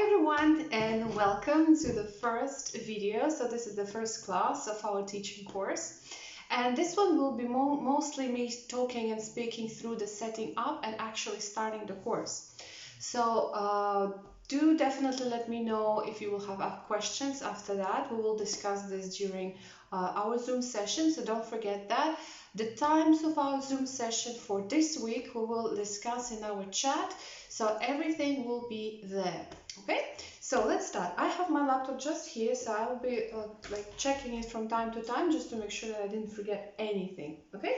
everyone, and welcome to the first video. So this is the first class of our teaching course, and this one will be mostly me talking and speaking through the setting up and actually starting the course. So do definitely let me know if you will have questions after that. We will discuss this during our Zoom session, so don't forget that. The times of our Zoom session for this week we will discuss in our chat, so everything will be there. Okay, so let's start. I have my laptop just here, so I will be like checking it from time to time just to make sure that I didn't forget anything. Okay,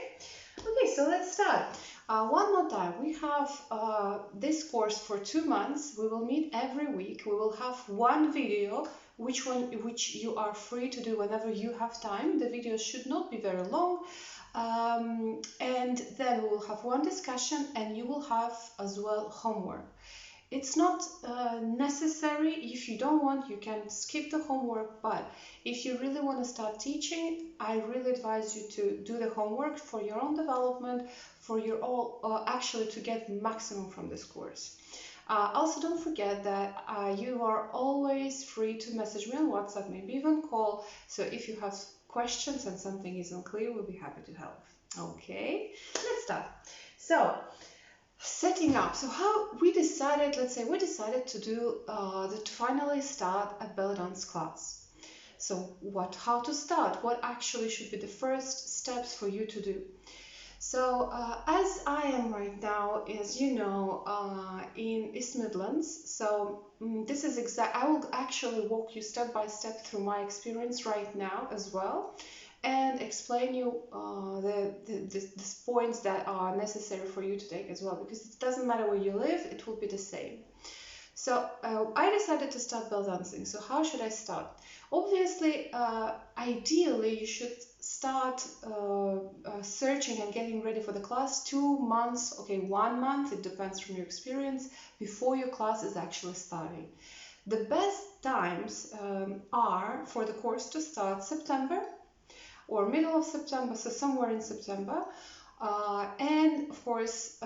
so let's start. One more time, we have this course for 2 months. We will meet every week. We will have one video, which you are free to do whenever you have time. The videos should not be very long. And then we will have one discussion, and you will have as well homework. It's not necessary. If you don't want, you can skip the homework, but if you really want to start teaching, I really advise you to do the homework for your own development, for your actually to get maximum from this course. Also, don't forget that you are always free to message me on WhatsApp, maybe even call. So if you have questions and something isn't clear, we'll be happy to help. Okay, let's start. So setting up. So how we decided, let's say we decided to do to finally start a belly dance class. So how to start? What actually should be the first steps for you to do? So as I am right now, as you know, in East Midlands, so this is I will actually walk you step by step through my experience right now as well, and explain you the points that are necessary for you to take as well, because it doesn't matter where you live, it will be the same. So I decided to start belly dancing. So how should I start? Obviously, ideally, you should start searching and getting ready for the class 2 months, okay, 1 month, it depends from your experience, before your class is actually starting. The best times are for the course to start September or middle of September, so somewhere in September, and of course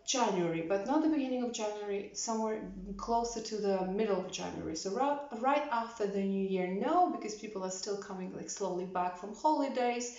January, but not the beginning of January, somewhere closer to the middle of January. So right after the new year, no, because people are still coming like slowly back from holidays,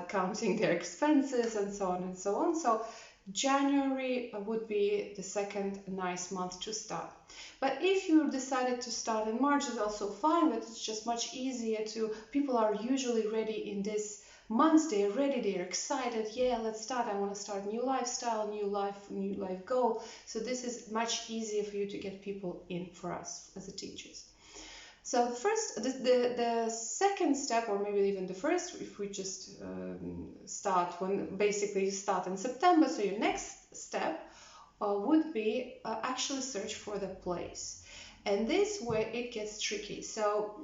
counting their expenses and so on and so on. So January would be the second nice month to start. But if you decided to start in March, it's also fine, but it's just much easier to, people are usually ready in this months, they're ready, they're excited, yeah, let's start, I want to start new lifestyle, new life goal. So this is much easier for you to get people in for us as the teachers. So the second step, or maybe even the first, if we just start when basically you start in September, so your next step would be actually search for the place. And this where it gets tricky. So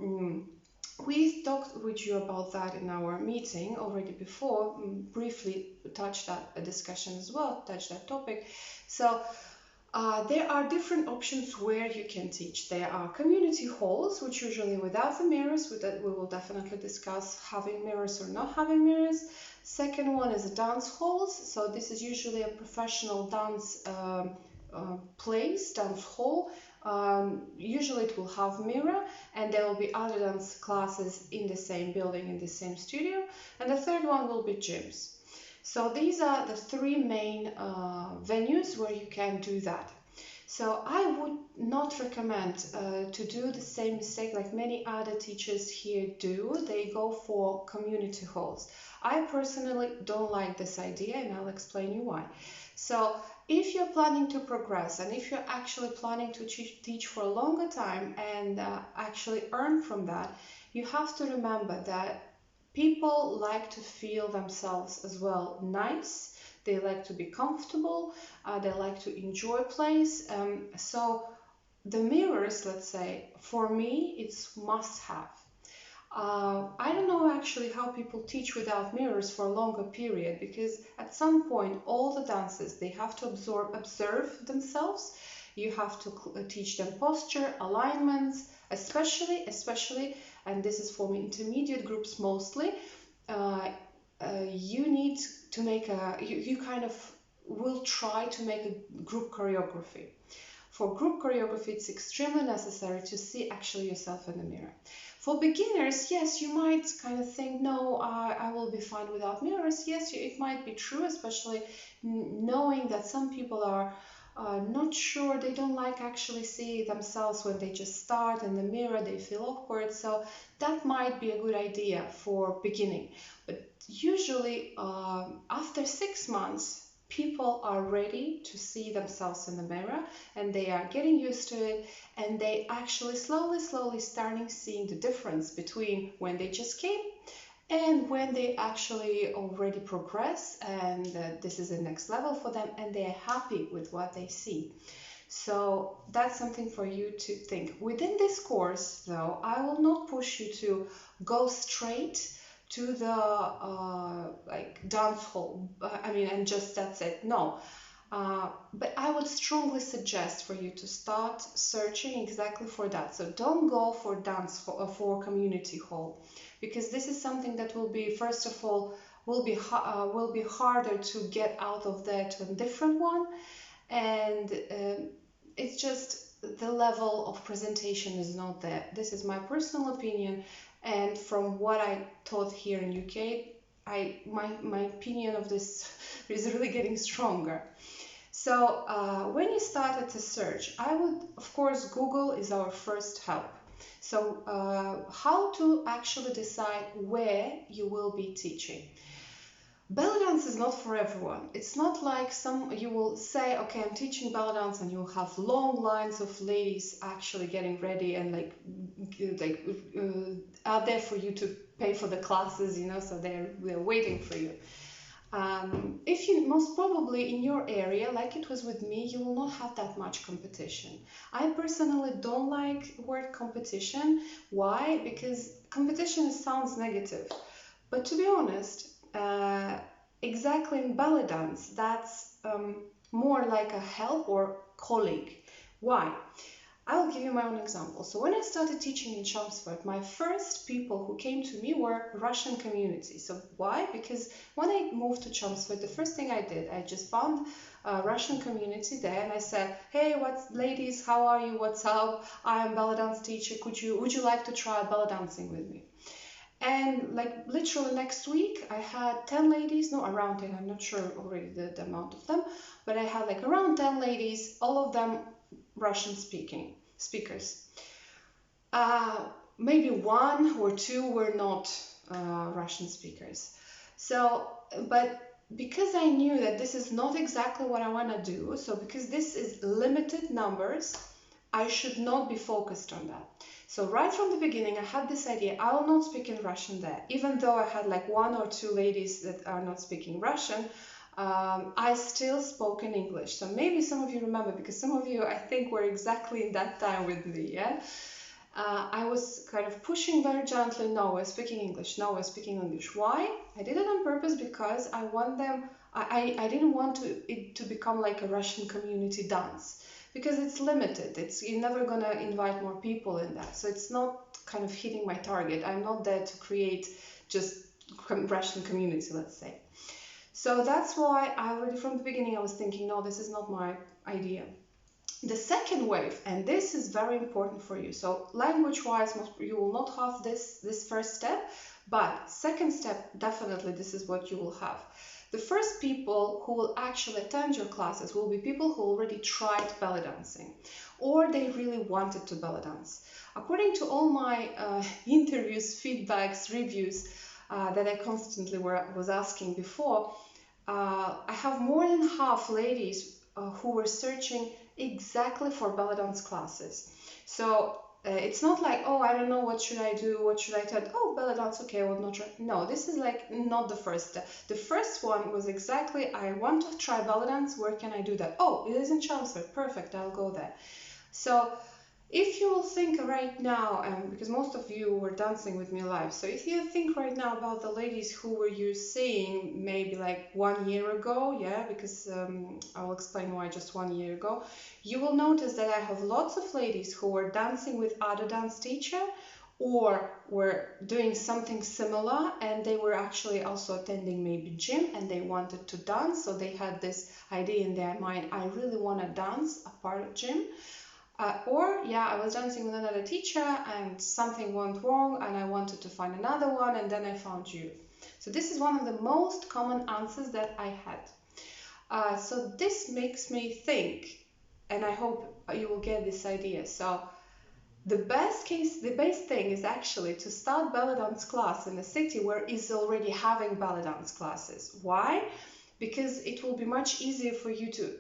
we talked with you about that in our meeting already before, briefly touched that discussion as well, touched that topic. So there are different options where you can teach. There are community halls, which usually without the mirrors, we will definitely discuss having mirrors or not having mirrors. Second one is dance halls. So this is usually a professional dance place, dance hall. Usually it will have mirror, and there will be other dance classes in the same building, in the same studio. And the third one will be gyms. So these are the three main venues where you can do that. So I would not recommend to do the same mistake like many other teachers here do. They go for community halls. I personally don't like this idea, and I'll explain you why. So if you're planning to progress, and if you're actually planning to teach for a longer time and actually earn from that, you have to remember that people like to feel themselves as well nice. They like to be comfortable. They like to enjoy place. So the mirrors, let's say, for me, it's must have. I don't know actually how people teach without mirrors for a longer period, because at some point all the dancers, they have to observe themselves. You have to teach them posture, alignments, especially, and this is for intermediate groups mostly, you need to make you kind of will try to make a group choreography. For group choreography, it's extremely necessary to see actually yourself in the mirror. For beginners, yes, you might kind of think, no, I will be fine without mirrors. Yes, it might be true, especially knowing that some people are not sure, they don't like actually see themselves when they just start in the mirror, they feel awkward. So that might be a good idea for beginning. But usually after 6 months, people are ready to see themselves in the mirror and they are getting used to it, and they actually slowly starting seeing the difference between when they just came and when they actually already progress, and this is the next level for them and they are happy with what they see. So that's something for you to think. Within this course though, I will not push you to go straight to the like dance hall, and just that's it. No, but I would strongly suggest for you to start searching exactly for that. So don't go for dance hall, for community hall, because this is something that will be, first of all, will be harder to get out of there to a different one, and it's just the level of presentation is not there. This is my personal opinion, and from what I taught here in UK, my opinion of this is really getting stronger. So when you started to search, I would, of course, Google is our first help. So how to actually decide where you will be teaching. Belly dance is not for everyone. It's not like you will say, okay, I'm teaching belly dance, and you'll have long lines of ladies actually getting ready and out there for you to pay for the classes, so they're waiting for you. If you, most probably in your area, like it was with me, you will not have that much competition. I personally don't like word competition. Why? Because competition sounds negative. But to be honest, exactly in belly dance, that's more like a help or colleague. Why? I will give you my own example. So when I started teaching in Chelmsford, my first people who came to me were Russian community. So why? Because when I moved to Chelmsford, the first thing I did, I just found a Russian community there, and I said, hey, ladies, how are you? What's up? I am belly dance teacher. Would you like to try belly dancing with me? And like literally next week, I had 10 ladies, no, around 10, I'm not sure already the amount of them, but I had like around 10 ladies, all of them Russian speakers. Maybe one or two were not Russian speakers. So, but because I knew that this is not exactly what I want to do, so because this is limited numbers, I should not be focused on that. So right from the beginning, I had this idea, I will not speak in Russian there. Even though I had like one or two ladies that are not speaking Russian, I still spoke in English. So maybe some of you remember, because some of you, I think, were exactly in that time with me, yeah? I was kind of pushing very gently, no, we're speaking English, no, we're speaking English. Why? I did it on purpose because I want them, I didn't want it to become like a Russian community dance. Because it's limited, you're never gonna invite more people in that, so it's not kind of hitting my target. I'm not there to create just Russian community, let's say. So that's why I already from the beginning I was thinking, no, this is not my idea. The second wave, and this is very important for you, so language-wise, you will not have this first step, but second step, definitely this is what you will have. The first people who will actually attend your classes will be people who already tried belly dancing, or they really wanted to belly dance. According to all my interviews, feedbacks, reviews that I constantly was asking before, I have more than half ladies who were searching exactly for belly dance classes. So it's not like, oh, I don't know, what should I do, what should I tell? Oh, belly dance, okay, I will not try. No, this is like not the first step. The first one was exactly, I want to try belly dance, where can I do that? Oh, it is in Chelmsford, perfect, I'll go there. So if you will think right now, because most of you were dancing with me live, so if you think right now about the ladies who were you seeing maybe like 1 year ago, yeah, because I will explain why just 1 year ago, you will notice that I have lots of ladies who were dancing with other dance teacher, or were doing something similar, and they were actually also attending maybe gym and they wanted to dance, so they had this idea in their mind, I really want to dance apart of gym. Or yeah, I was dancing with another teacher and something went wrong and I wanted to find another one and then I found you. So this is one of the most common answers that I had. So this makes me think, and I hope you will get this idea. So the best thing is actually to start belly dance class in a city where is already having belly dance classes. Why? Because it will be much easier for you to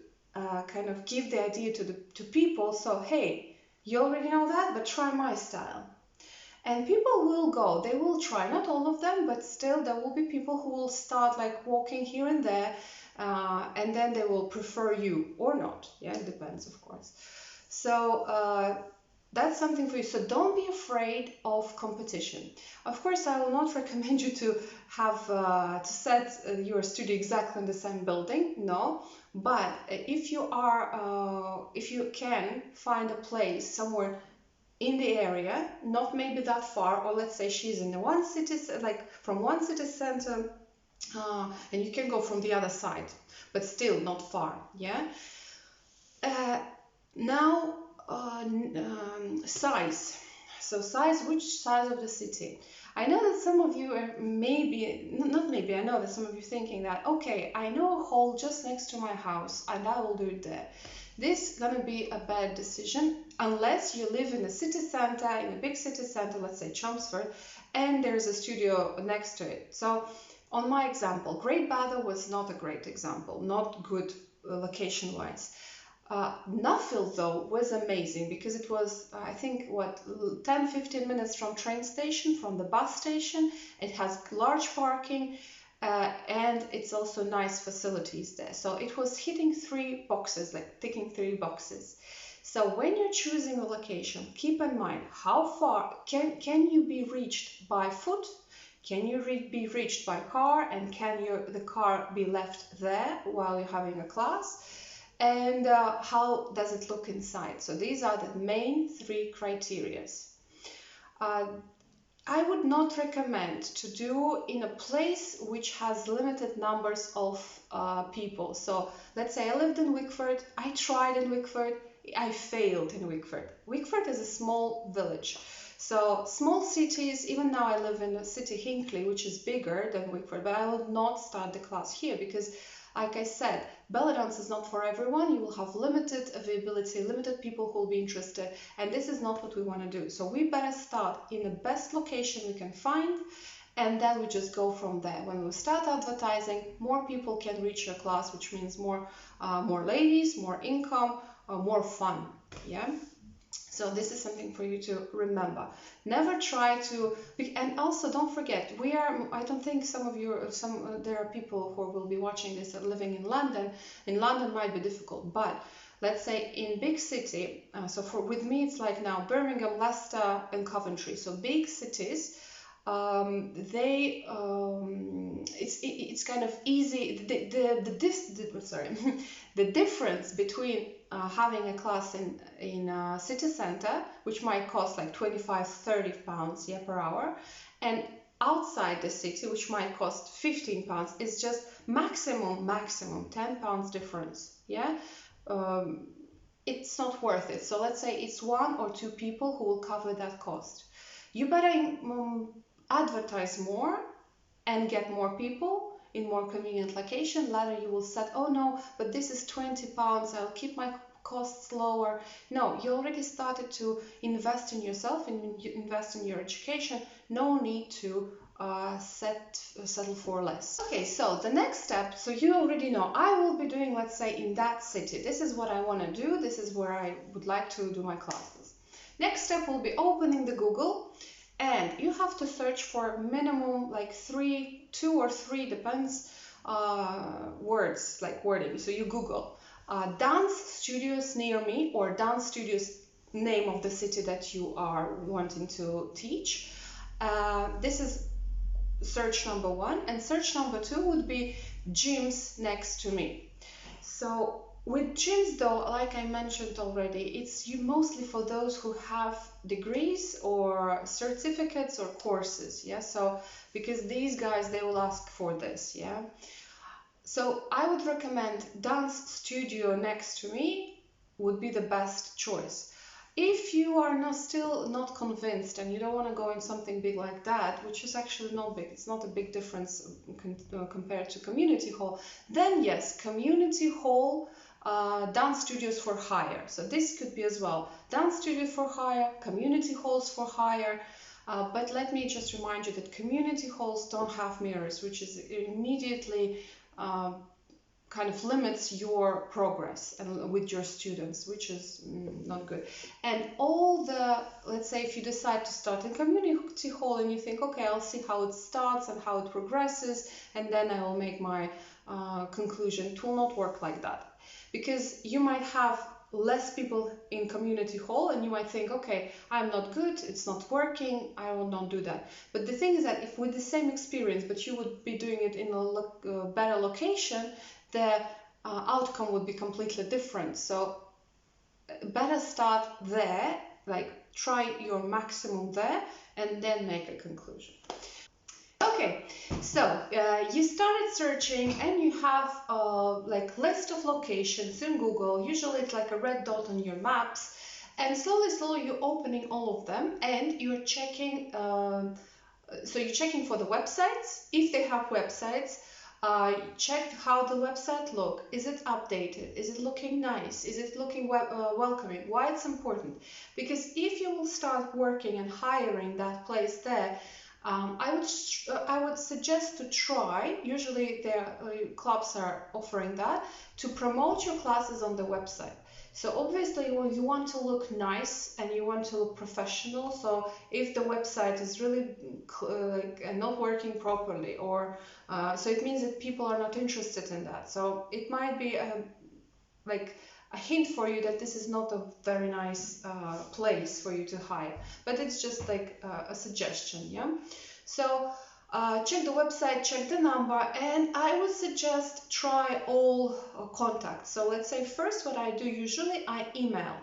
kind of give the idea to people. So hey, you already know that, but try my style. And people will go, they will try, not all of them, but still there will be people who will start like walking here and there, and then they will prefer you or not. Yeah, it depends, of course. So that's something for you. So don't be afraid of competition. Of course, I will not recommend you to have to set your studio exactly in the same building. No, but if you can find a place somewhere in the area, not maybe that far, or let's say she's in the one city, like from one city center, and you can go from the other side, but still not far. Yeah. Now, size. So size, which size of the city? I know that some of you are not maybe, I know that some of you thinking that, okay, I know a hall just next to my house and I will do it there. This is gonna be a bad decision unless you live in a city center, in a big city center, let's say Chelmsford, and there's a studio next to it. So on my example, Great Barrow was not a great example, not good location-wise. Nuffield though was amazing because it was I think 10-15 minutes from train station, from the bus station. It has large parking and it's also nice facilities there. So it was hitting 3 boxes, like ticking 3 boxes. So when you're choosing a location, keep in mind how far can you be reached by foot, can you be reached by car, and can the car be left there while you're having a class, and how does it look inside. So these are the main 3 criteria. I would not recommend to do in a place which has limited numbers of people. So let's say I lived in Wickford, I tried in Wickford, I failed in Wickford. Wickford is a small village. So small cities, even now I live in a city, Hinckley, which is bigger than Wickford, but I will not start the class here because, like I said, belly dance is not for everyone. You will have limited availability, limited people who will be interested, and this is not what we want to do. So we better start in the best location we can find, and then we just go from there. When we start advertising, more people can reach your class, which means more ladies, more income, more fun. Yeah. So this is something for you to remember. Never try to, and also don't forget, I don't think some of you, there are people who will be watching this that are living in London. In London might be difficult, but let's say in big city, with me it's like now Birmingham, Leicester and Coventry. So big cities, it's kind of easy. The difference between having a class in a city center, which might cost like 25-30 pounds per hour, and outside the city, which might cost 15 pounds, is just maximum 10 pounds difference. It's not worth it. So let's say it's 1 or 2 people who will cover that cost. You better advertise more and get more people in more convenient location. Later you will say, oh no, but this is 20 pounds, I'll keep my costs lower. No, you already started to invest in yourself and invest in your education. No need to settle for less. Okay, so the next step, so you already know, I will be doing, let's say, in that city. This is what I want to do. This is where I would like to do my classes. Next step will be opening the Google. And you have to search for minimum like 2 or 3, depends, words, like wording. So you Google dance studios near me, or dance studios name of the city that you are wanting to teach. This is search number 1, and search number 2 would be gyms next to me. So With gyms though, like I mentioned already, it's mostly for those who have degrees or certificates or courses, yeah. So because these guys, they will ask for this, yeah. So I would recommend dance studio next to me would be the best choice. If you are still not convinced and you don't want to go in something big like that, which is actually not big, it's not a big difference compared to community hall, then yes, community hall, dance studios for hire. So this could be as well, dance studio for hire, community halls for hire. But let me just remind you that community halls don't have mirrors, which is immediately kind of limits your progress and with your students, which is not good. And all the, let's say if you decide to start in community hall and you think, okay, I'll see how it starts and how it progresses, and then I will make my conclusion. It will not work like that, because you might have less people in community hall and you might think, okay, I'm not good, it's not working, I will not do that. But the thing is that if with the same experience, but you would be doing it in a better location, the outcome would be completely different. So better start there, like try your maximum there and then make a conclusion. Okay, so you started searching and you have like list of locations in Google. Usually it's like a red dot on your maps, and slowly you're opening all of them and you're checking. So you're checking for the websites. If they have websites, check how the website look. Is it updated? Is it looking nice? Is it looking welcoming? Why it's important? Because if you will start working and hiring that place there, I would suggest to try, usually their clubs are offering that, to promote your classes on the website. So obviously you want to look nice and you want to look professional. So if the website is really not working properly, or so it means that people are not interested in that. So it might be like a hint for you that this is not a very nice place for you to hire, but it's just like a suggestion, yeah. So check the website, check the number, and I would suggest try all contacts. So let's say first what I do usually, I email.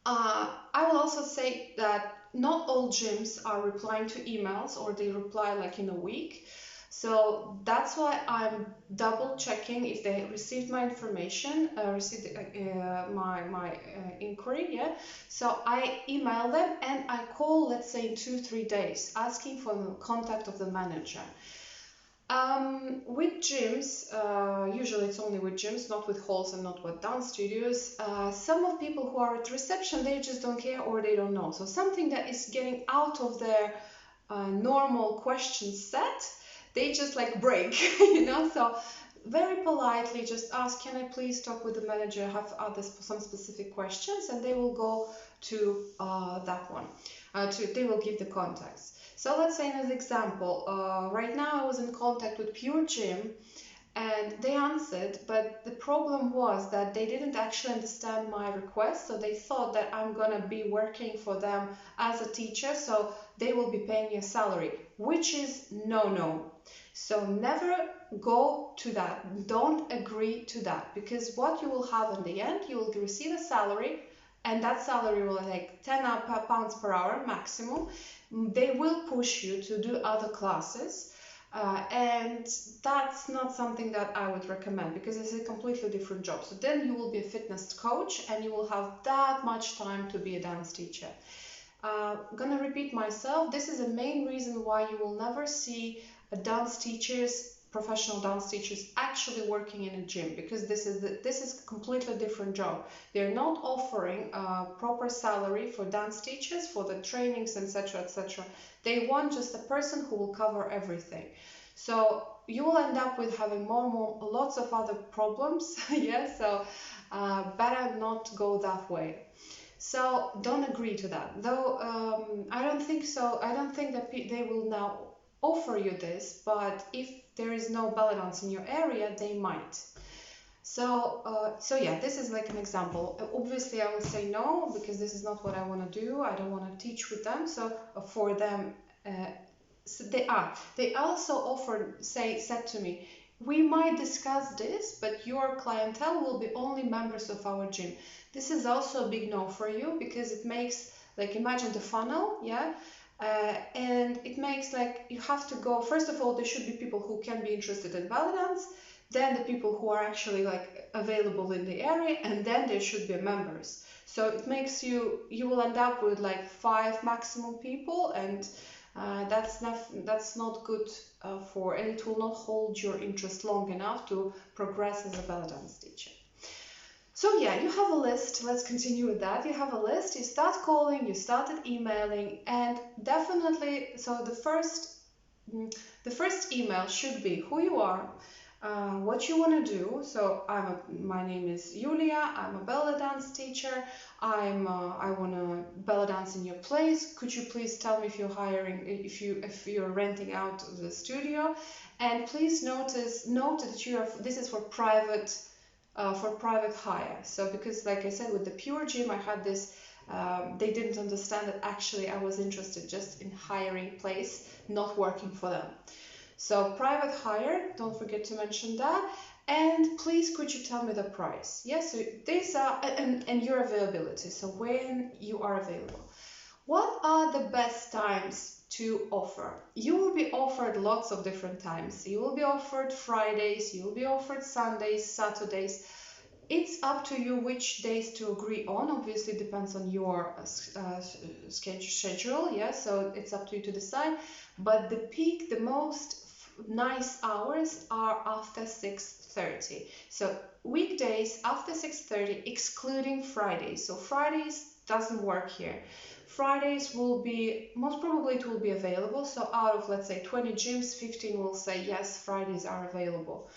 I will also say that not all gyms are replying to emails, or they reply like in a week. So that's why I'm double checking if they received my information, received my inquiry, yeah. So I email them and I call, let's say in 2-3 days, asking for the contact of the manager. With gyms, usually it's only with gyms, not with halls and not with dance studios. Some of people who are at reception, they just don't care or they don't know. So something that is getting out of their normal question set, they just like break, you know. So very politely just ask, can I please talk with the manager, I have some specific questions, and they will go to that one. They will give the contacts. So let's say as an example, right now I was in contact with Pure Gym and they answered, but the problem was that they didn't actually understand my request. So they thought that I'm gonna be working for them as a teacher, so they will be paying me a salary, which is no. So never go to that. Don't agree to that, because what you will have in the end, you will receive a salary, and that salary will like 10 pounds per hour maximum. They will push you to do other classes, and that's not something that I would recommend, because it's a completely different job. So then you will be a fitness coach and you will have that much time to be a dance teacher. Gonna repeat myself, this is the main reason why you will never see professional dance teachers actually working in a gym, because this is a completely different job. They're not offering a proper salary for dance teachers, for the trainings, etc., etc. They want just a person who will cover everything. So you will end up with having lots of other problems. Yeah, so better not go that way. So don't agree to that. Though I don't think so. I don't think that they will now offer you this, but if there is no belly dance in your area, they might. So yeah, this is like an example. Obviously, I will say no, because this is not what I want to do. I don't want to teach with them. So for them, so they also said to me, we might discuss this, but your clientele will be only members of our gym. This is also a big no for you, because it makes, like, imagine the funnel, yeah? And it makes, like, you have to go, first of all, there should be people who can be interested in belly dance, then the people who are actually, like, available in the area, and then there should be members. So it makes you will end up with like 5 maximum people, and that's not good and it will not hold your interest long enough to progress as a belly dance teacher. So yeah, you have a list. Let's continue with that. You have a list, you start calling, you started emailing, and definitely, so the first email should be who you are, what you want to do. So my name is Julia, I'm a belly dance teacher. I want to belly dance in your place. Could you please tell me if you're hiring, if you're renting out the studio? And please note that this is for private hire. So because, like I said, with the Pure Gym, I had this, they didn't understand that actually I was interested just in hiring place, not working for them. So private hire, don't forget to mention that. And please, could you tell me the price? Yes, so these are, and your availability. So when you are available. What are the best times to offer? You will be offered lots of different times. You will be offered Fridays, you will be offered Sundays, Saturdays. It's up to you which days to agree on. Obviously, it depends on your schedule, yeah, so it's up to you to decide. But the peak, the most nice hours are after 6:30. So weekdays after 6:30, excluding Fridays. So Fridays doesn't work here. Fridays will be, most probably it will be available. So out of, let's say, 20 gyms, 15 will say yes, Fridays are available.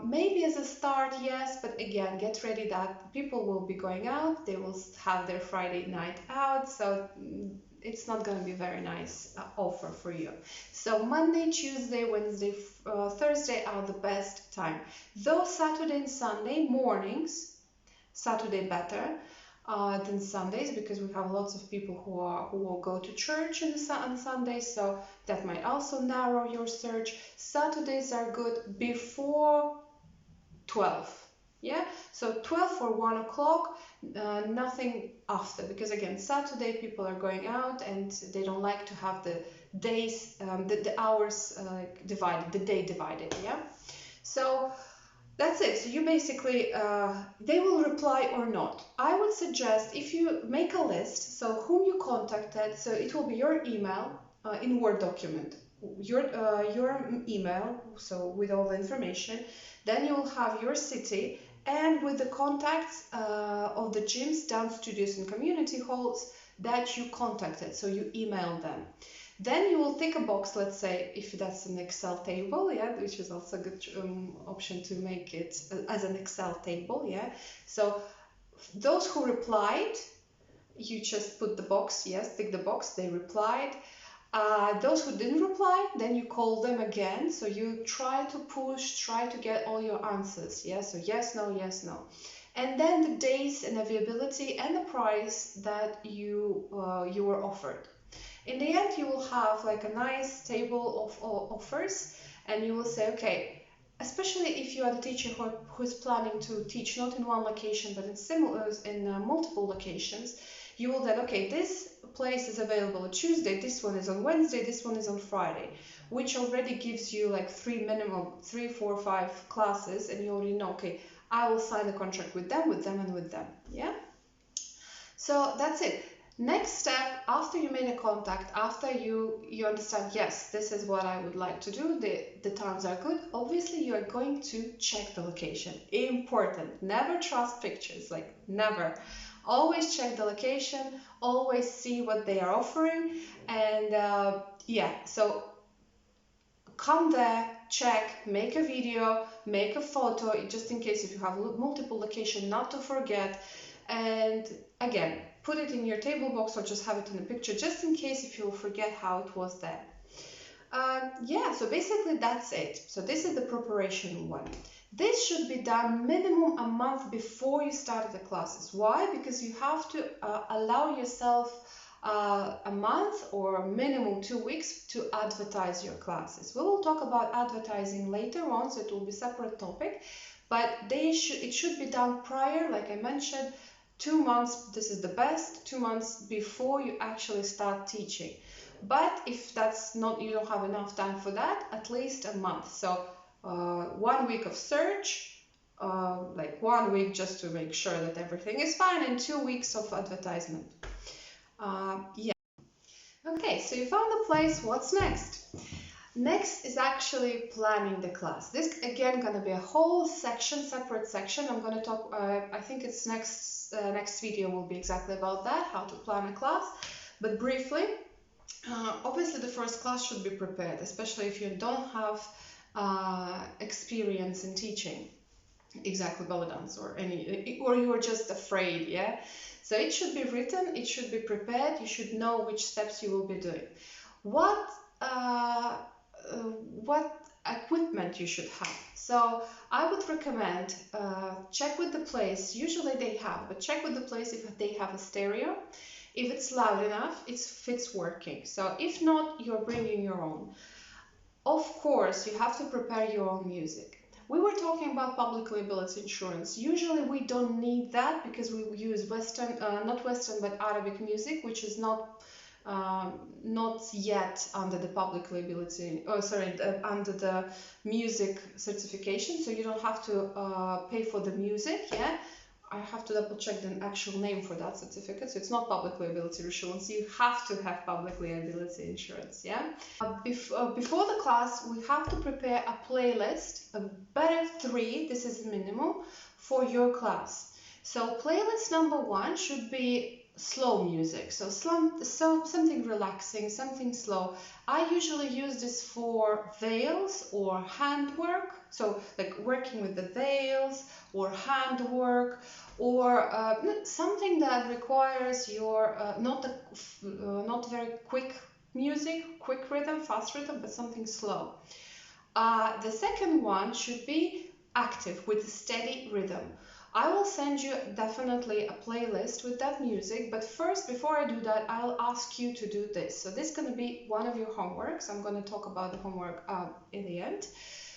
Maybe as a start, yes, but again, get ready that people will be going out, they will have their Friday night out, so it's not going to be a very nice offer for you. So Monday, Tuesday, Wednesday, Thursday are the best time. Though Saturday and Sunday mornings, Saturday better than Sundays, because we have lots of people who will go to church on Sundays, so that might also narrow your search. Saturdays are good before 12. Yeah, so 12 or 1 o'clock, nothing after, because again, Saturday people are going out and they don't like to have the days, the hours divided, the day divided. Yeah, so that's it. So you basically, they will reply or not. I would suggest if you make a list, so whom you contacted, so it will be your email in Word document, your email, so with all the information. Then you will have your city and with the contacts of the gyms, dance studios and community halls that you contacted, so you email them. Then you will tick a box, let's say, if that's an Excel table, yeah, which is also a good option to make it as an Excel table, yeah. So those who replied, you just put the box, yes, tick the box, they replied. Those who didn't reply, then you call them again. So you try to get all your answers, yeah. So yes, no, yes, no. And then the days and availability and the price that you were offered. In the end, you will have like a nice table of offers, and you will say, okay, especially if you are the teacher who is planning to teach not in one location but in multiple locations, you will then, okay, this place is available on Tuesday, this one is on Wednesday, this one is on Friday, which already gives you like minimum 3, 4, 5 classes, and you already know, okay, I will sign a contract with them, and with them. Yeah. So that's it. Next step, after you made a contact, after you understand, yes, this is what I would like to do, the times are good, obviously you are going to check the location. Important. Never trust pictures, like never. Always check the location, always see what they are offering, and yeah, so come there, check, make a video, make a photo, just in case if you have multiple locations, not to forget, and again, put it in your table box or just have it in a picture, just in case if you forget how it was there. Yeah, so basically that's it. So this is the preparation one. This should be done minimum a month before you start the classes. Why? Because you have to allow yourself a month or minimum 2 weeks to advertise your classes. We will talk about advertising later on, so it will be a separate topic, but it should be done prior, like I mentioned, 2 months, this is the best, 2 months before you actually start teaching. But if that's not, you don't have enough time for that, at least a month. So 1 week of search, like 1 week just to make sure that everything is fine, and 2 weeks of advertisement. Yeah. Okay, so you found the place. What's next? Next is actually planning the class. This again gonna be a whole section, separate section. I'm gonna talk. I think it's next video will be exactly about that, how to plan a class. But briefly, obviously the first class should be prepared, especially if you don't have experience in teaching exactly belly dance or you are just afraid, yeah. So it should be written, it should be prepared, you should know which steps you will be doing. What equipment you should have. So I would recommend check with the place, usually they have, but check with the place if they have a stereo, if it's loud enough, if it's working. So if not, you're bringing your own. Of course, you have to prepare your own music. We were talking about public liability insurance. Usually we don't need that because we use Western, not Western, but Arabic music, which is not yet under the public liability, under the music certification. So you don't have to pay for the music, yeah. I have to double check the actual name for that certificate. So it's not public liability insurance. You have to have public liability insurance, yeah. Before the class, we have to prepare a playlist, a better 3, this is minimum, for your class. So playlist number 1 should be slow music, so something relaxing, something slow. I usually use this for veils or handwork, so like working with the veils or handwork, or something that requires your not very quick music, quick rhythm, fast rhythm, but something slow. The second one should be active with a steady rhythm. I will send you definitely a playlist with that music, but first, before I do that, I'll ask you to do this. So this is going to be one of your homeworks. I'm going to talk about the homework in the end.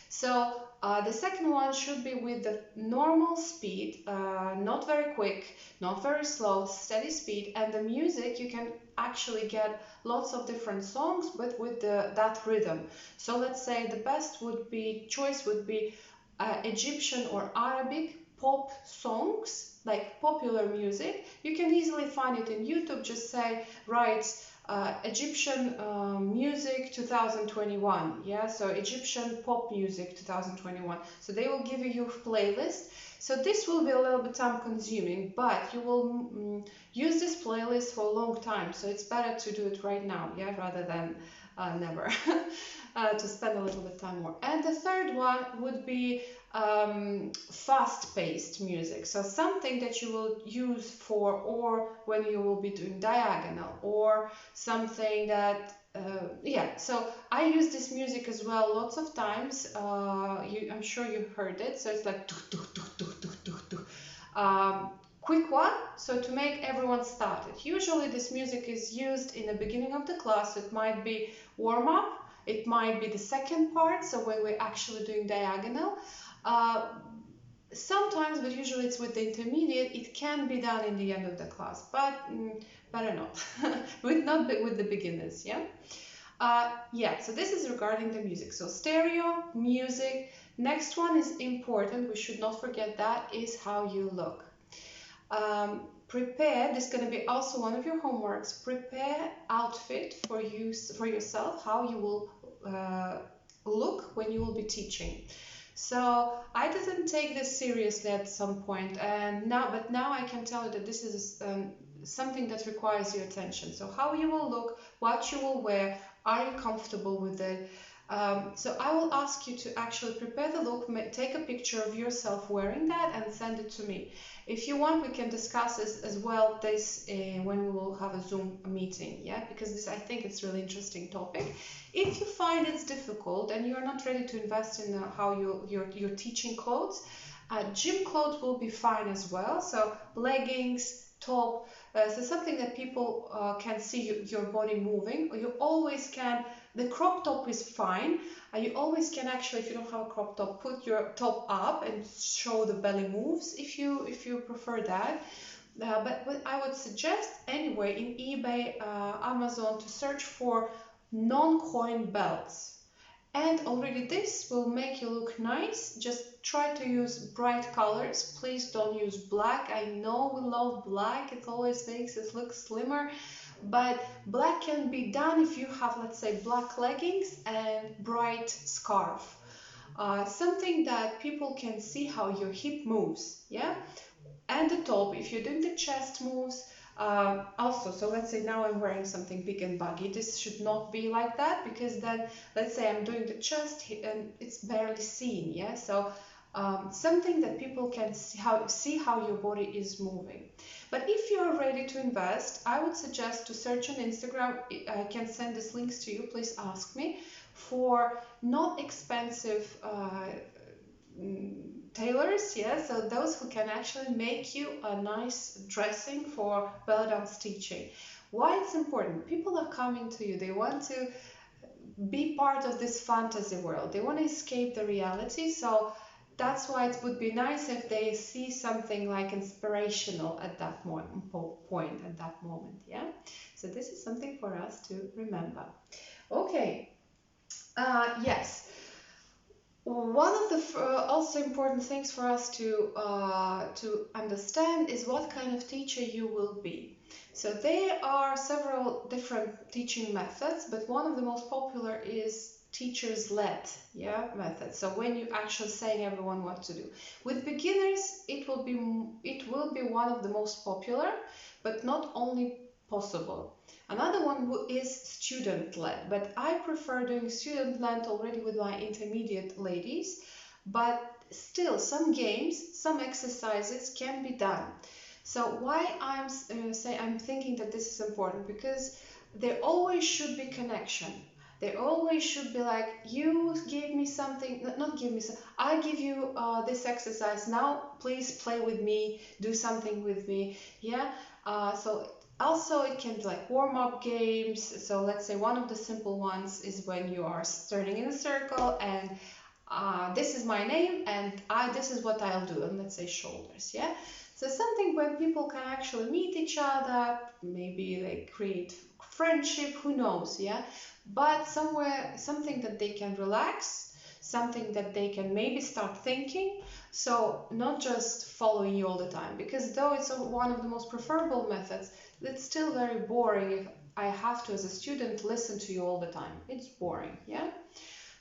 So the second one should be with the normal speed, not very quick, not very slow, steady speed, and the music you can actually get lots of different songs, but with that rhythm. So let's say the best choice would be Egyptian or Arabic pop songs, like popular music. You can easily find it in YouTube. Just say, write Egyptian music 2021, yeah, so Egyptian pop music 2021. So they will give you your playlist. So this will be a little bit time consuming, but you will use this playlist for a long time. So it's better to do it right now, yeah, rather than never. To spend a little bit time more. And the third one would be fast-paced music, so something that you will use for, or when you will be doing diagonal, or something that yeah, so I use this music as well lots of times. I'm sure you've heard it, so it's like quick one, so to make everyone started. Usually this music is used in the beginning of the class. It might be warm-up, it might be the second part, so when we're actually doing diagonal. Sometimes, but usually it's with the intermediate. It can be done in the end of the class, but better not. Not with the beginners, yeah? Yeah, so this is regarding the music. So stereo, music. Next one is important, we should not forget that, is how you look. Prepare, this is going to be also one of your homeworks, prepare outfit for yourself, how you will look when you will be teaching. So I didn't take this seriously at some point, but now I can tell you that this is something that requires your attention. So how you will look, what you will wear, are you comfortable with it? So I will ask you to actually prepare the look, take a picture of yourself wearing that and send it to me. If you want, we can discuss this as well when we will have a Zoom meeting, yeah, because this, I think it's really interesting topic. If you find it's difficult and you're not ready to invest in your teaching clothes, gym clothes will be fine as well. So leggings, top, So something that people can see your body moving. You always can, the crop top is fine. You always can actually, if you don't have a crop top, put your top up and show the belly moves if you prefer that. But what I would suggest anyway in eBay, Amazon, to search for non-coin belts. And already this will make you look nice. Just try to use bright colors. Please don't use black. I know we love black. It always makes us look slimmer. But black can be done if you have, let's say, black leggings and bright scarf. Something that people can see how your hip moves, yeah? And the top, if you're doing the chest moves, also, so let's say now I'm wearing something big and baggy. This should not be like that, because then let's say I'm doing the chest and it's barely seen, yeah? So something that people can see how your body is moving. But if you're ready to invest, I would suggest to search on Instagram. I can send these links to you, please ask me, for not expensive tailors, yeah, so those who can actually make you a nice dressing for belly dance teaching. Why it's important? People are coming to you, they want to be part of this fantasy world, they want to escape the reality, so that's why it would be nice if they see something like inspirational at that point, at that moment, yeah. So this is something for us to remember. Okay, yes. One of the also important things for us to understand is what kind of teacher you will be. So there are several different teaching methods, but one of the most popular is teachers-led, yeah, method. So when you actually saying everyone what to do. With beginners, it will be one of the most popular, but not only possible. Another one is student-led, but I prefer doing student-led already with my intermediate ladies, but still some games, some exercises can be done. So why I'm thinking that this is important, because there always should be connection. There always should be like, you give me something, not give me something, I give you this exercise, now please play with me, do something with me, yeah? So also, it can be like warm-up games. So let's say one of the simple ones is when you are turning in a circle and this is my name and this is what I'll do, and let's say shoulders, yeah? So something where people can actually meet each other, maybe they create friendship, who knows, yeah? But something that they can relax, something that they can maybe start thinking, so not just following you all the time, because though it's one of the most preferable methods, it's still very boring if I have to, as a student, listen to you all the time. It's boring, yeah?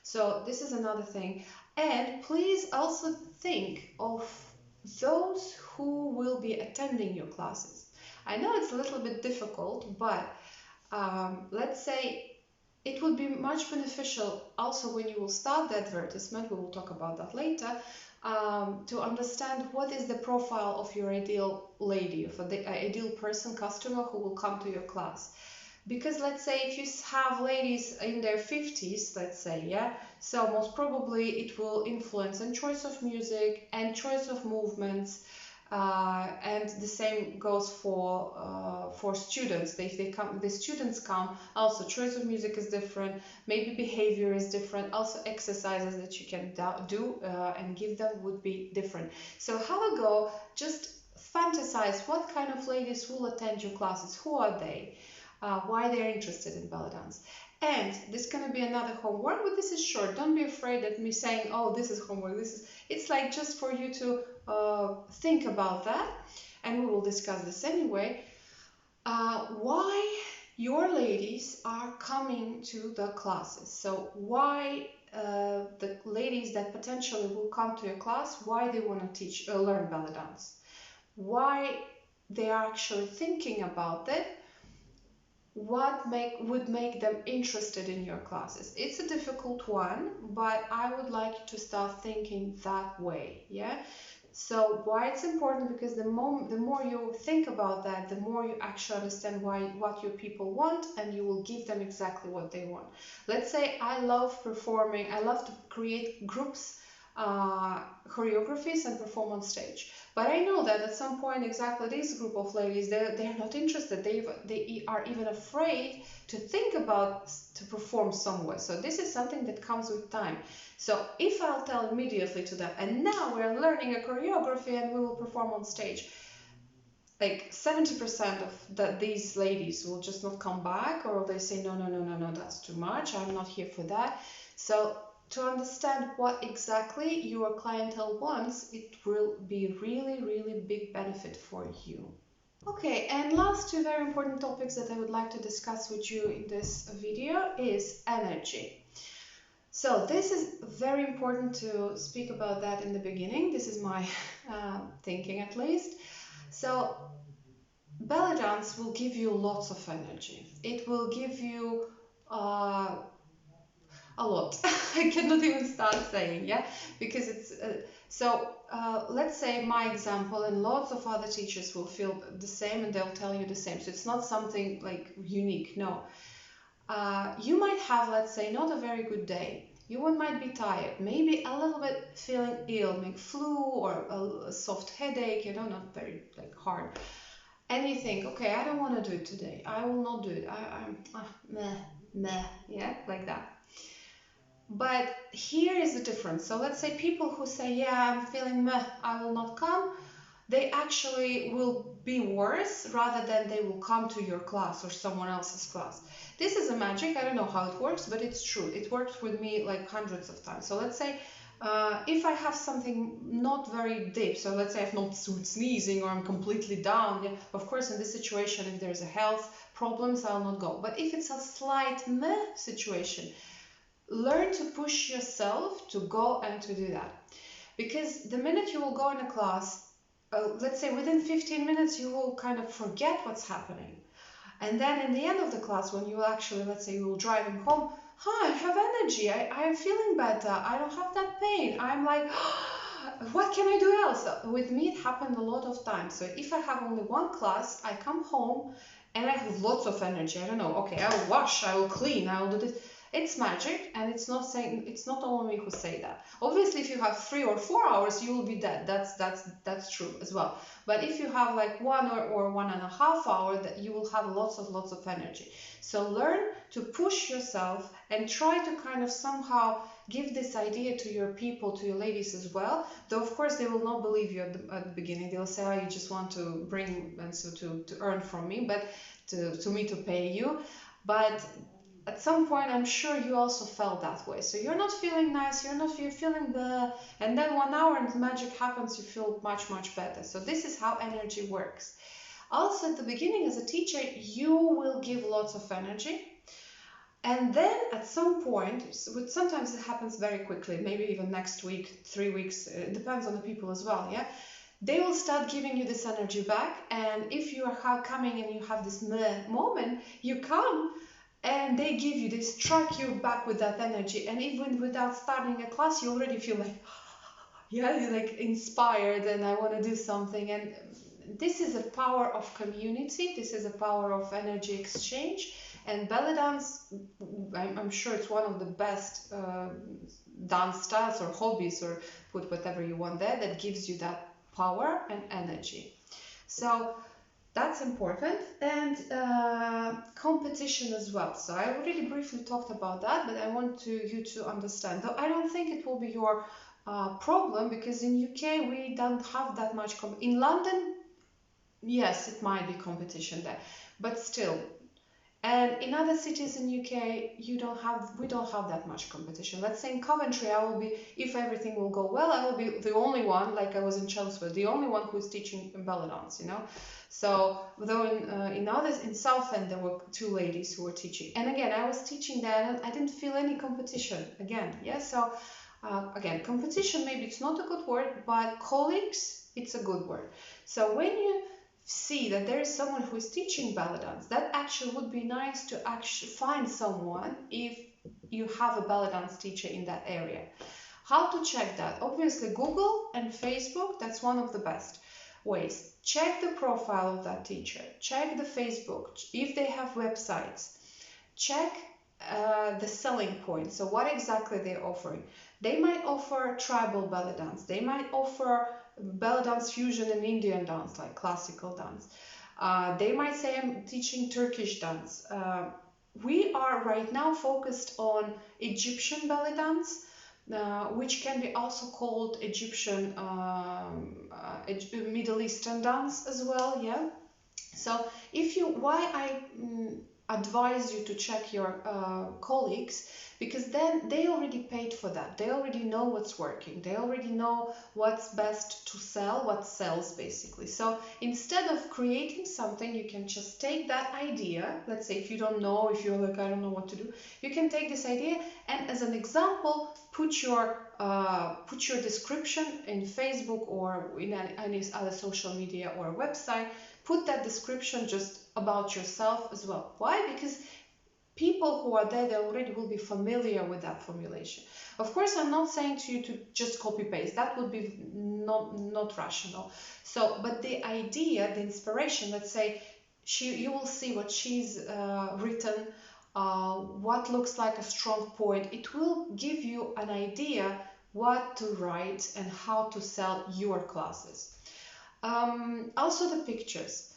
So this is another thing. And please also think of those who will be attending your classes. I know it's a little bit difficult, but let's say it would be much beneficial also when you will start the advertisement, we will talk about that later, to understand what is the profile of your ideal lady, for the ideal person, customer who will come to your class. Because let's say if you have ladies in their 50s, let's say, yeah, so most probably it will influence on choice of music and choice of movements. And the same goes for students. If they come, the students come, also choice of music is different, maybe behavior is different, also exercises that you can do and give them would be different. So have a go, just fantasize what kind of ladies will attend your classes, who are they, why they're interested in belly dance. And this is going to be another homework, but this is short. Don't be afraid at me saying, oh, this is homework. It's like just for you to think about that, and we will discuss this anyway. Why your ladies are coming to the classes. So why the ladies that potentially will come to your class, why they want to learn belly dance, why they are actually thinking about it, what would make them interested in your classes. It's a difficult one, but I would like you to start thinking that way, yeah? So why it's important, because the more you think about that, the more you actually understand what your people want, and you will give them exactly what they want. Let's say I love performing, I love to create groups choreographies and perform on stage. But I know that at some point, exactly this group of ladies, they're not interested. They are even afraid to think about to perform somewhere. So this is something that comes with time. So if I'll tell immediately to them, and now we're learning a choreography and we will perform on stage, like 70% of these ladies will just not come back, or they say, no, no, no, no, no, that's too much. I'm not here for that. So to understand what exactly your clientele wants, it will be really, really big benefit for you. Okay, and last two very important topics that I would like to discuss with you in this video is energy. So this is very important to speak about that in the beginning. This is my thinking, at least. So belly dance will give you lots of energy. It will give you a lot. I cannot even start saying, yeah, because it's let's say my example, and lots of other teachers will feel the same and they'll tell you the same. So it's not something like unique, no. You might have, let's say, not a very good day. You might be tired, maybe a little bit feeling ill, maybe flu or a soft headache, you know, not very like hard. And you think, okay, I don't want to do it today. I will not do it. Meh, yeah, like that. But here is the difference. So let's say people who say, yeah, I'm feeling meh, I will not come, they actually will be worse rather than they will come to your class or someone else's class. This is a magic. I don't know how it works, but it's true. It works with me like hundreds of times. So let's say if I have something not very deep, so let's say I've not sneezing or I'm completely down, yeah, of course in this situation, if there's a health problems, I'll not go. But if it's a slight meh situation, learn to push yourself to go and to do that. Because the minute you will go in a class, let's say within 15 minutes, you will kind of forget what's happening. And then in the end of the class, when you will actually, let's say you will driving home, I have energy, I am feeling better, I don't have that pain. I'm like, what can I do else? With me, it happened a lot of times. So if I have only one class, I come home and I have lots of energy. I don't know, okay, I will wash, I will clean, I will do this. It's magic, and it's not only me who say that. Obviously, if you have 3 or 4 hours, you will be dead. That's true as well. But if you have like 1 or 1.5 hours, that you will have lots of energy. So learn to push yourself and try to kind of somehow give this idea to your people, to your ladies as well. Though of course they will not believe you at the beginning. They'll say, oh, you just want to bring and so to earn from me, but to me to pay you. But at some point, I'm sure you also felt that way. So you're not feeling nice, you're feeling the, and then 1 hour and magic happens, you feel much better. So this is how energy works. Also, at the beginning, as a teacher, you will give lots of energy. And then at some point, sometimes it happens very quickly, maybe even next week, 3 weeks, it depends on the people as well, yeah? They will start giving you this energy back. And if you are coming and you have this moment, you come, and they give you, they strike you back with that energy, and even without starting a class, you already feel like, yeah, you're like inspired, and I want to do something. And this is a power of community. This is a power of energy exchange. And belly dance, I'm sure it's one of the best dance styles or hobbies, or put whatever you want there, that gives you that power and energy. So that's important. And competition as well. So I already briefly talked about that, but I want you to understand. Though I don't think it will be your problem, because in UK we don't have that much. In London, yes, it might be competition there, but still. And in other cities in UK, we don't have that much competition. Let's say in Coventry, I will be, if everything will go well, I will be the only one, like I was in Chelmsford, the only one who's teaching belly dance, you know. So though in Southend there were 2 ladies who were teaching, and again I was teaching there, and I didn't feel any competition again. Yeah, so again, competition, maybe it's not a good word, but colleagues, it's a good word. So when you see that there is someone who is teaching belly dance, that actually would be nice to actually find someone if you have a belly dance teacher in that area. How to check that? Obviously Google and Facebook, that's one of the best ways. Check the profile of that teacher, check the Facebook, if they have websites, check the selling point. So what exactly they're offering? They might offer tribal belly dance. They might offer belly dance fusion and Indian dance, like classical dance. They might say, I'm teaching Turkish dance. We are right now focused on Egyptian belly dance, which can be also called Egyptian Middle Eastern dance as well. Yeah. So why I advise you to check your colleagues, because then they already paid for that. They already know what's working. They already know what's best to sell, what sells basically. So instead of creating something, you can just take that idea. Let's say if you don't know, if you're like, I don't know what to do, you can take this idea and as an example, put your description in Facebook or in any other social media or website. Put that description just about yourself as well. Why? Because people who are there, they already will be familiar with that formulation. Of course, I'm not saying to you to just copy paste. That would be not rational. So, but the idea, the inspiration, let's say, you will see what she's written, what looks like a strong point. It will give you an idea what to write and how to sell your classes. Also the pictures.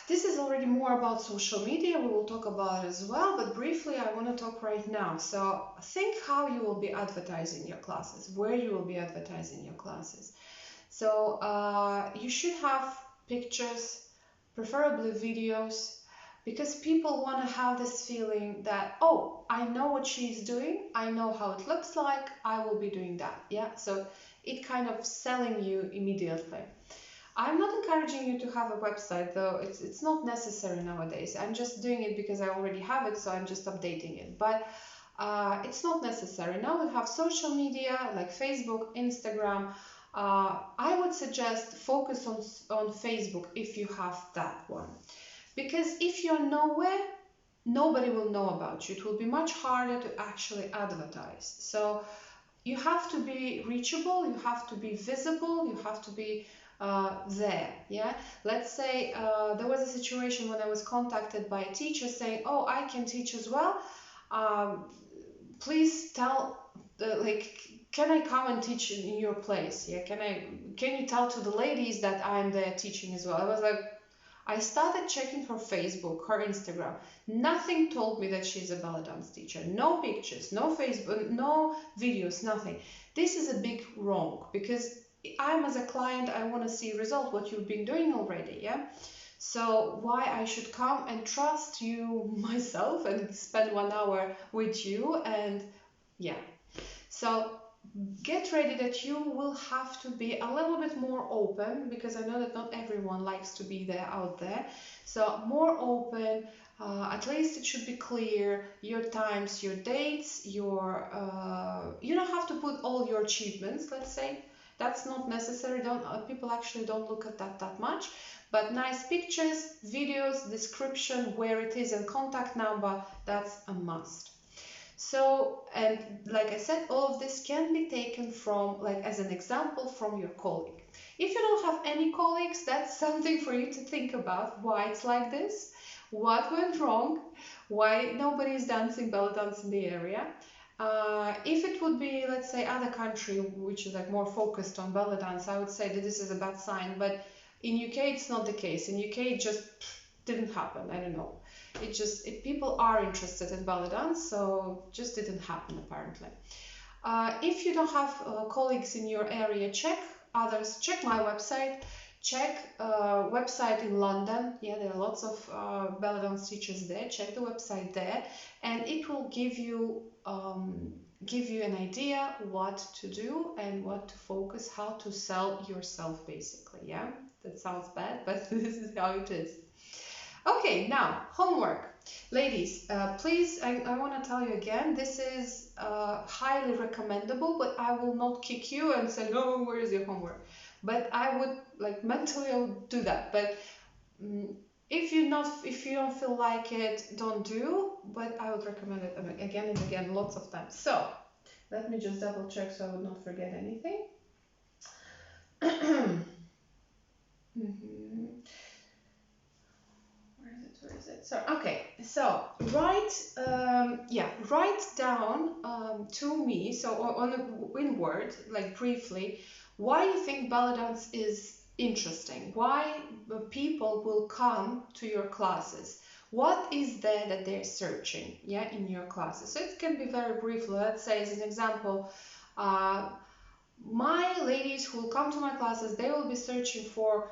This is already more about social media. We will talk about it as well, but briefly I want to talk right now. So think how you will be advertising your classes, where you will be advertising your classes. So you should have pictures, preferably videos, because people want to have this feeling that, oh, I know what she's doing, I know how it looks like, I will be doing that. Yeah, so it kind of selling you immediately. I'm not encouraging you to have a website, though. It's not necessary nowadays. I'm just doing it because I already have it, so I'm just updating it. But it's not necessary. Now we have social media like Facebook, Instagram. I would suggest focus on Facebook if you have that one. Because if you're nowhere, nobody will know about you. It will be much harder to actually advertise. So you have to be reachable, you have to be visible, you have to be there. Yeah, let's say there was a situation when I was contacted by a teacher saying, oh, I can teach as well, please tell like, can I come and teach in your place? Yeah, can you tell to the ladies that I'm there teaching as well? I was like, I started checking her Facebook, her Instagram. Nothing told me that she's a belly dance teacher. No pictures, no Facebook, no videos, nothing. This is a big wrong, because I'm as a client, I want to see result, what you've been doing already, yeah? So why I should come and trust you myself and spend 1 hour with you, and yeah. So get ready that you will have to be a little bit more open, because I know that not everyone likes to be there out there. So more open, at least it should be clear, your times, your dates, your you don't have to put all your achievements, let's say. That's not necessary. People actually don't look at that much. But nice pictures, videos, description, where it is, and contact number, that's a must. So, and like I said, all of this can be taken from, like as an example, from your colleague. If you don't have any colleagues, that's something for you to think about, why it's like this, what went wrong, why nobody is dancing belly dance in the area. If it would be, let's say, other country which is like more focused on belly dance, I would say that this is a bad sign. But in UK, it's not the case. In UK, it just didn't happen. I don't know. People are interested in belly dance, so just didn't happen apparently. If you don't have colleagues in your area, check others. Check my website. Check website in London. Yeah, there are lots of belly dance teachers there. Check the website there, and it will give you an idea what to do and what to focus, how to sell yourself basically. Yeah, that sounds bad, but this is how it is. Okay, now homework. Ladies, please, I want to tell you again, this is highly recommendable, but I will not kick you and say, no, where is your homework? But I would, like, mentally I would do that. But if you don't feel like it, don't do, but I would recommend it again and again, lots of times. So let me just double check so I would not forget anything. Where is it? So okay, so write write down to me, so in word, like briefly, why you think belly dance is interesting, why people will come to your classes, what is there that they're searching, yeah, in your classes. So it can be very brief. Let's say as an example, my ladies who will come to my classes, they will be searching for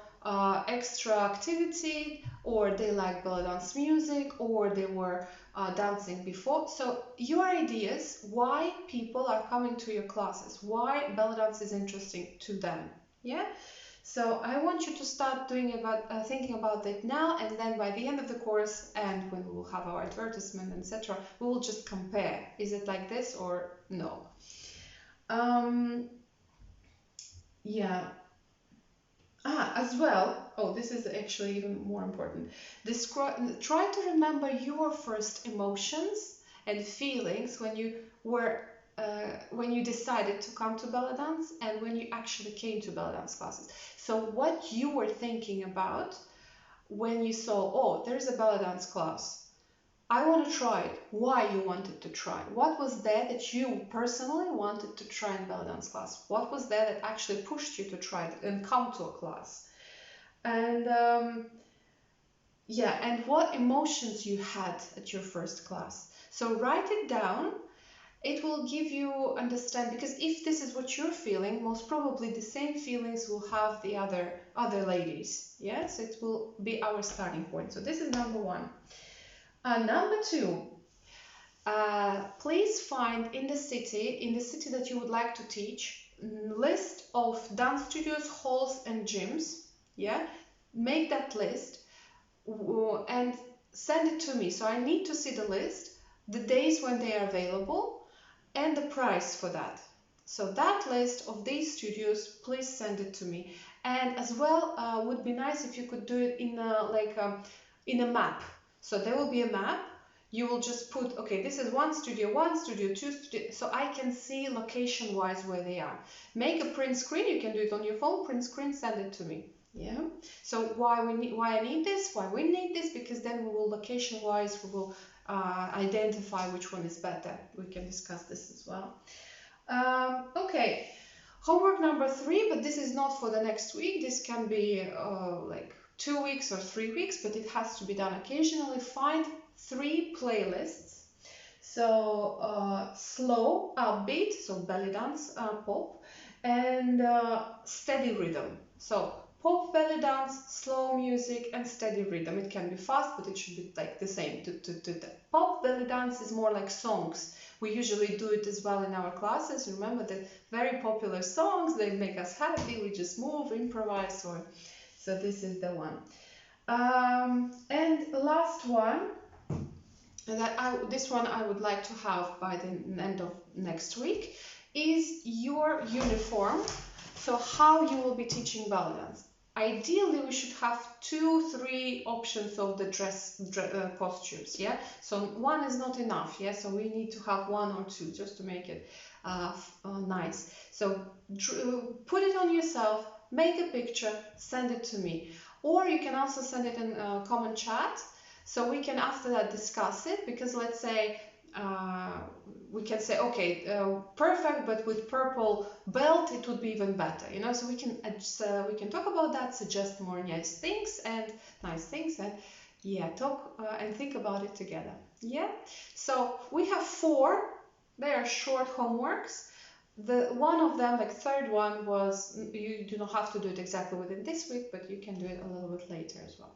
extra activity, or they like belly dance music, or they were dancing before. So your ideas, why people are coming to your classes, why belly dance is interesting to them, yeah. So I want you to start thinking about that now, and then by the end of the course, and when we will have our advertisement, etc., we will just compare. Is it like this or no? Yeah. As well, oh, this is actually even more important. Try to remember your first emotions and feelings when you decided to come to belly dance and when you actually came to belly dance classes. So what you were thinking about when you saw, oh, there's a belly dance class. I want to try it. Why you wanted to try? What was there that you personally wanted to try in belly dance class? What was there that actually pushed you to try it and come to a class? And and what emotions you had at your first class. So write it down. It will give you understand, because if this is what you're feeling, most probably the same feelings will have the other ladies. Yes, it will be our starting point. So this is number one. Number two, please find in the city that you would like to teach, list of dance studios, halls, and gyms. Yeah, make that list and send it to me. So I need to see the list, the days when they are available, and the price for that. So that list of these studios, please send it to me. And as well, would be nice if you could do it in a map. So there will be a map. You will just put, okay, this is one studio, two studio, so I can see location-wise where they are. Make a print screen. You can do it on your phone. Print screen, send it to me. Yeah. So why I need this? Why we need this? Because then we will location-wise we will identify which one is better. We can discuss this as well. Okay. Homework number 3, but this is not for the next week. This can be like 2 weeks or 3 weeks, but it has to be done occasionally. Find 3 playlists. So slow, upbeat, so belly dance, pop, and steady rhythm. So pop, belly dance, slow music, and steady rhythm. It can be fast, but it should be like the same. Pop belly dance is more like songs. We usually do it as well in our classes. Remember the very popular songs, they make us happy. We just move, improvise, so this is the one. And last one, this one I would like to have by the end of next week, is your uniform. So how you will be teaching belly dance. Ideally, we should have 2-3 options of the dress costumes. Yeah, so one is not enough. Yeah, so we need to have 1 or 2 just to make it nice. So put it on yourself, make a picture, send it to me, or you can also send it in a common chat. So we can after that discuss it, because let's say we can say, okay, perfect, but with purple belt it would be even better, you know. So we can talk about that, suggest more nice things, and yeah, talk and think about it together. Yeah. So we have 4. They are short homeworks. The one of them, like third one, was you do not have to do it exactly within this week, but you can do it a little bit later as well.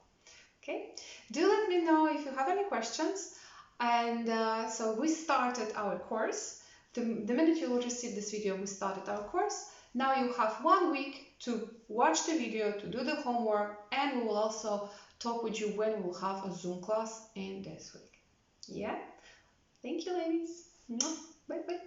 Okay. Do let me know if you have any questions. And so we started our course. The minute you will receive this video, we started our course. Now you have 1 week to watch the video, to do the homework, and we will also talk with you when we will have a Zoom class in this week. Yeah? Thank you, ladies. Bye-bye.